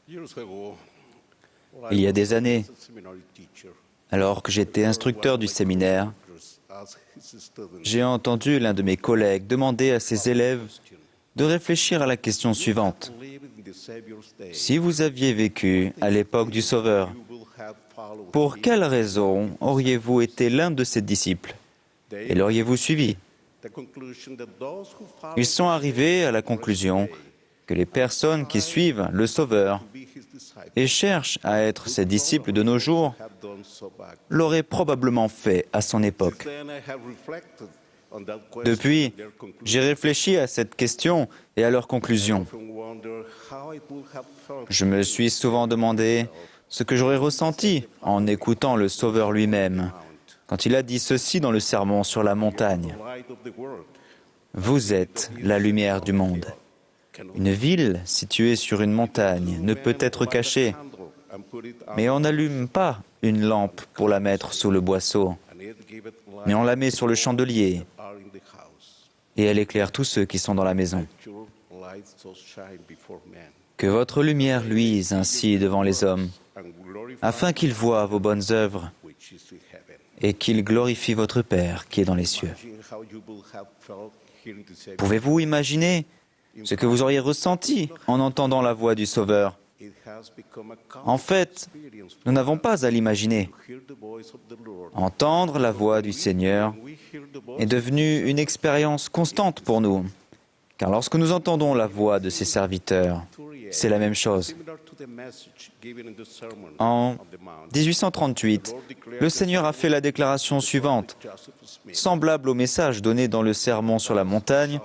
Il y a des années, alors que j'étais instructeur du séminaire, j'ai entendu l'un de mes collègues demander à ses élèves de réfléchir à la question suivante. Si vous aviez vécu à l'époque du Sauveur, pour quelle raison auriez-vous été l'un de ses disciples et l'auriez-vous suivi? Ils sont arrivés à la conclusion que les personnes qui suivent le Sauveur et cherchent à être ses disciples de nos jours l'auraient probablement fait à son époque. Depuis, j'ai réfléchi à cette question et à leurs conclusions. Je me suis souvent demandé ce que j'aurais ressenti en écoutant le Sauveur lui-même, quand il a dit ceci dans le sermon sur la montagne. « Vous êtes la lumière du monde. Une ville située sur une montagne ne peut être cachée, mais on n'allume pas une lampe pour la mettre sous le boisseau, mais on la met sur le chandelier, et elle éclaire tous ceux qui sont dans la maison. Que votre lumière luise ainsi devant les hommes, afin qu'ils voient vos bonnes œuvres et qu'ils glorifient votre Père qui est dans les cieux. » Pouvez-vous imaginer ce que vous auriez ressenti en entendant la voix du Sauveur? En fait, nous n'avons pas à l'imaginer. Entendre la voix du Seigneur est devenu une expérience constante pour nous, car lorsque nous entendons la voix de ses serviteurs, c'est la même chose. En 1838, le Seigneur a fait la déclaration suivante, semblable au message donné dans le Sermon sur la montagne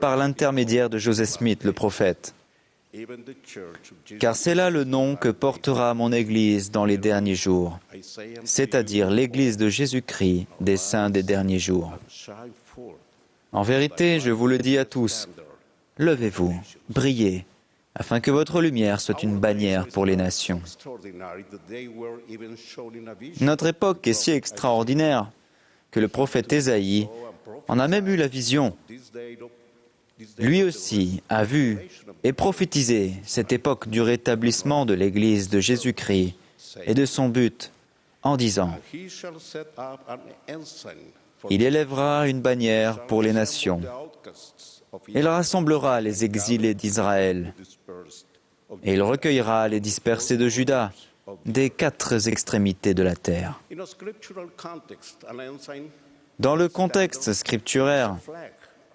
par l'intermédiaire de Joseph Smith, le prophète. « Car c'est là le nom que portera mon Église dans les derniers jours, c'est-à-dire l'Église de Jésus-Christ des saints des derniers jours. En vérité, je vous le dis à tous, levez-vous, brillez, afin que votre lumière soit une bannière pour les nations. » Notre époque est si extraordinaire que le prophète Ésaïe en a même eu la vision. Lui aussi a vu et prophétisé cette époque du rétablissement de l'Église de Jésus-Christ et de son but en disant « Il élèvera une bannière pour les nations. Il rassemblera les exilés d'Israël. Et il recueillera les dispersés de Juda des 4 extrémités de la terre. » Dans le contexte scripturaire,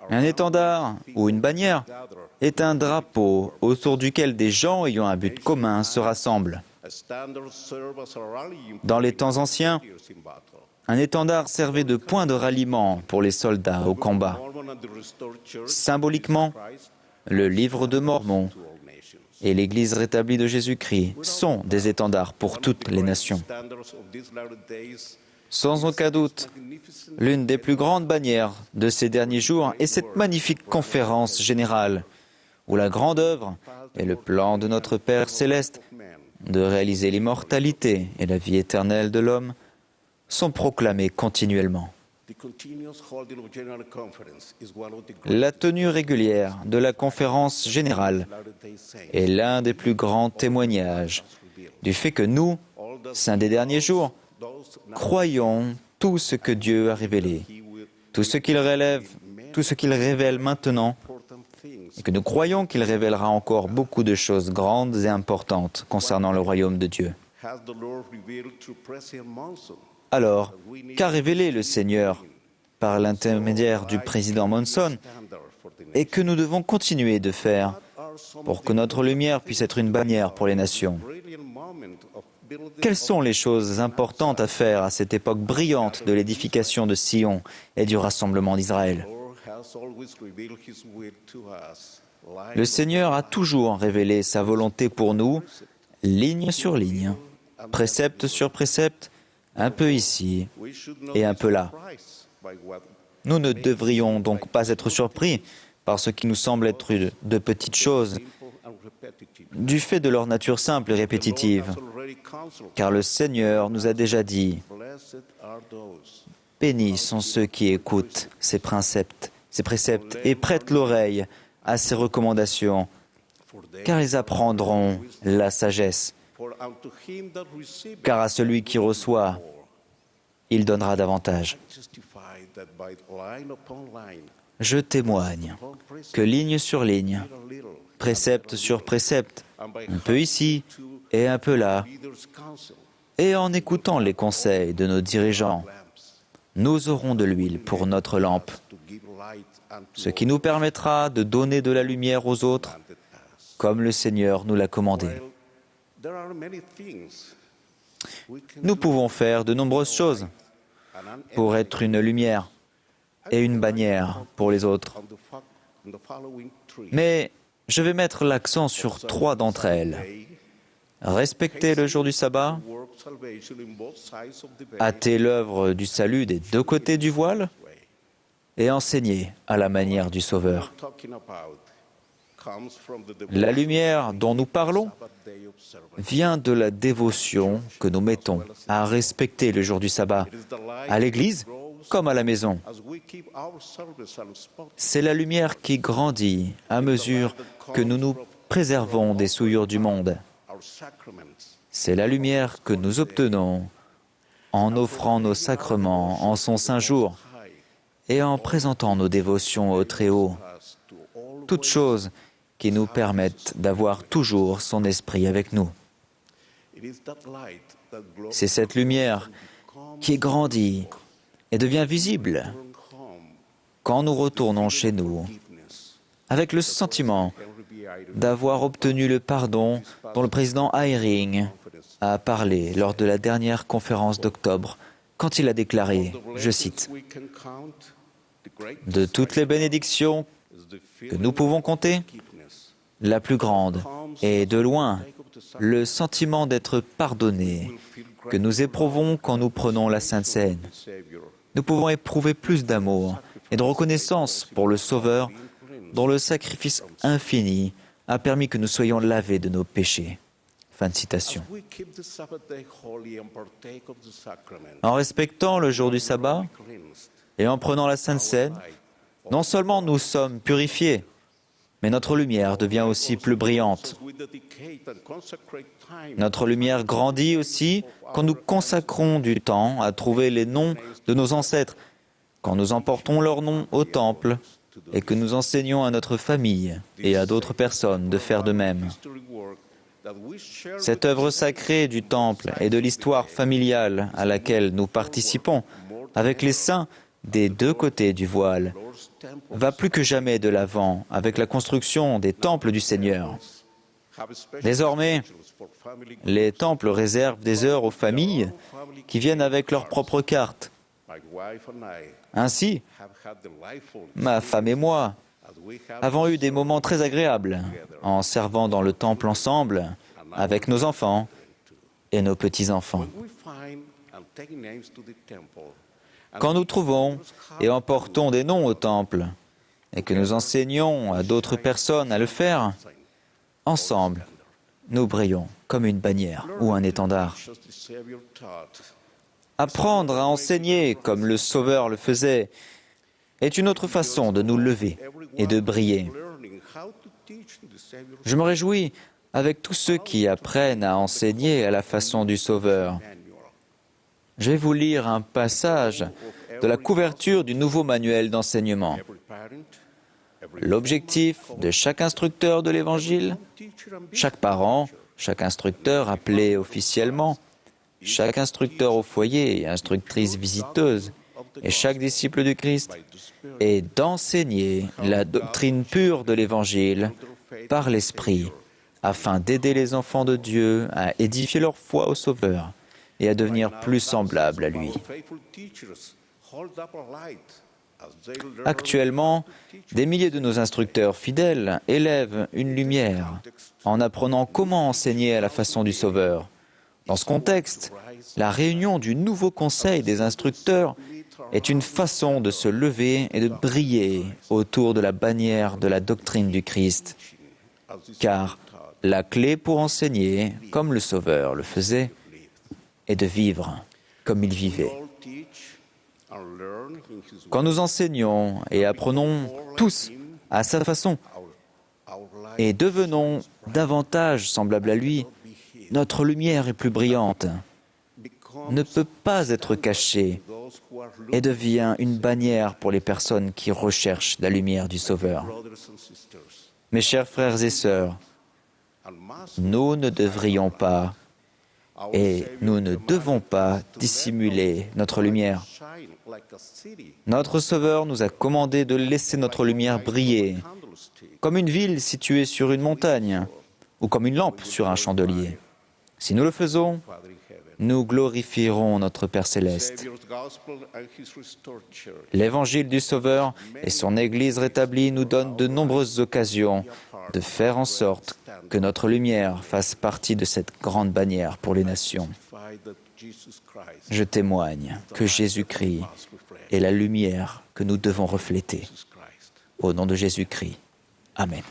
un étendard ou une bannière est un drapeau autour duquel des gens ayant un but commun se rassemblent. Dans les temps anciens, un étendard servait de point de ralliement pour les soldats au combat. Symboliquement, le livre de Mormon et l'Église rétablie de Jésus-Christ sont des étendards pour toutes les nations. Sans aucun doute, l'une des plus grandes bannières de ces derniers jours est cette magnifique conférence générale où la grande œuvre et le plan de notre Père céleste de réaliser l'immortalité et la vie éternelle de l'homme sont proclamés continuellement. La tenue régulière de la conférence générale est l'un des plus grands témoignages du fait que nous, saints des derniers jours, croyons tout ce que Dieu a révélé, tout ce qu'il révèle maintenant, et que nous croyons qu'il révélera encore beaucoup de choses grandes et importantes concernant le royaume de Dieu. Alors, qu'a révélé le Seigneur par l'intermédiaire du président Monson et que nous devons continuer de faire pour que notre lumière puisse être une bannière pour les nations? Quelles sont les choses importantes à faire à cette époque brillante de l'édification de Sion et du rassemblement d'Israël? Le Seigneur a toujours révélé sa volonté pour nous, ligne sur ligne, précepte sur précepte, un peu ici et un peu là. Nous ne devrions donc pas être surpris par ce qui nous semble être de petites choses, du fait de leur nature simple et répétitive. Car le Seigneur nous a déjà dit « Bénis sont ceux qui écoutent ses préceptes et prêtent l'oreille à ses recommandations, car ils apprendront la sagesse. Car à celui qui reçoit, il donnera davantage. Je témoigne que ligne sur ligne, précepte sur précepte, un peu ici et un peu là, et en écoutant les conseils de nos dirigeants, nous aurons de l'huile pour notre lampe, ce qui nous permettra de donner de la lumière aux autres, comme le Seigneur nous l'a commandé. Nous pouvons faire de nombreuses choses pour être une lumière et une bannière pour les autres. Mais je vais mettre l'accent sur 3 d'entre elles. Respecter le jour du sabbat, hâter l'œuvre du salut des 2 côtés du voile et enseigner à la manière du Sauveur. La lumière dont nous parlons vient de la dévotion que nous mettons à respecter le jour du sabbat, à l'église comme à la maison. C'est la lumière qui grandit à mesure que nous nous préservons des souillures du monde. C'est la lumière que nous obtenons en offrant nos sacrements en son saint jour et en présentant nos dévotions au Très-Haut. Toutes choses qui nous permettent d'avoir toujours son esprit avec nous. C'est cette lumière qui grandit et devient visible quand nous retournons chez nous, avec le sentiment d'avoir obtenu le pardon dont le président Eyring a parlé lors de la dernière conférence d'octobre, quand il a déclaré, je cite, « De toutes les bénédictions que nous pouvons compter, la plus grande est de loin le sentiment d'être pardonné que nous éprouvons quand nous prenons la Sainte Seine. Nous pouvons éprouver plus d'amour et de reconnaissance pour le Sauveur dont le sacrifice infini a permis que nous soyons lavés de nos péchés. » Fin de citation. En respectant le jour du sabbat et en prenant la Sainte Seine, non seulement nous sommes purifiés, mais notre lumière devient aussi plus brillante. Notre lumière grandit aussi quand nous consacrons du temps à trouver les noms de nos ancêtres, quand nous emportons leurs noms au temple et que nous enseignons à notre famille et à d'autres personnes de faire de même. Cette œuvre sacrée du temple et de l'histoire familiale à laquelle nous participons avec les saints des 2 côtés du voile va plus que jamais de l'avant avec la construction des temples du Seigneur. Désormais, les temples réservent des heures aux familles qui viennent avec leur propre carte. Ainsi, ma femme et moi avons eu des moments très agréables en servant dans le temple ensemble avec nos enfants et nos petits-enfants. Quand nous trouvons et emportons des noms au temple et que nous enseignons à d'autres personnes à le faire, ensemble, nous brillons comme une bannière ou un étendard. Apprendre à enseigner comme le Sauveur le faisait est une autre façon de nous lever et de briller. Je me réjouis avec tous ceux qui apprennent à enseigner à la façon du Sauveur. Je vais vous lire un passage de la couverture du nouveau manuel d'enseignement. L'objectif de chaque instructeur de l'Évangile, chaque parent, chaque instructeur appelé officiellement, chaque instructeur au foyer et instructrice visiteuse, et chaque disciple du Christ, est d'enseigner la doctrine pure de l'Évangile par l'Esprit, afin d'aider les enfants de Dieu à édifier leur foi au Sauveur et à devenir plus semblables à lui. Actuellement, des milliers de nos instructeurs fidèles élèvent une lumière en apprenant comment enseigner à la façon du Sauveur. Dans ce contexte, la réunion du nouveau conseil des instructeurs est une façon de se lever et de briller autour de la bannière de la doctrine du Christ. Car la clé pour enseigner, comme le Sauveur le faisait, est de vivre comme il vivait. Quand nous enseignons et apprenons tous à sa façon, et devenons davantage semblables à lui, notre lumière est plus brillante, ne peut pas être cachée et devient une bannière pour les personnes qui recherchent la lumière du Sauveur. Mes chers frères et sœurs, nous ne devrions pas et nous ne devons pas dissimuler notre lumière. Notre Sauveur nous a commandé de laisser notre lumière briller, comme une ville située sur une montagne ou comme une lampe sur un chandelier. Si nous le faisons, nous glorifierons notre Père céleste. L'Évangile du Sauveur et son Église rétablie nous donnent de nombreuses occasions de faire en sorte que notre lumière fasse partie de cette grande bannière pour les nations. Je témoigne que Jésus-Christ est la lumière que nous devons refléter. Au nom de Jésus-Christ. Amen.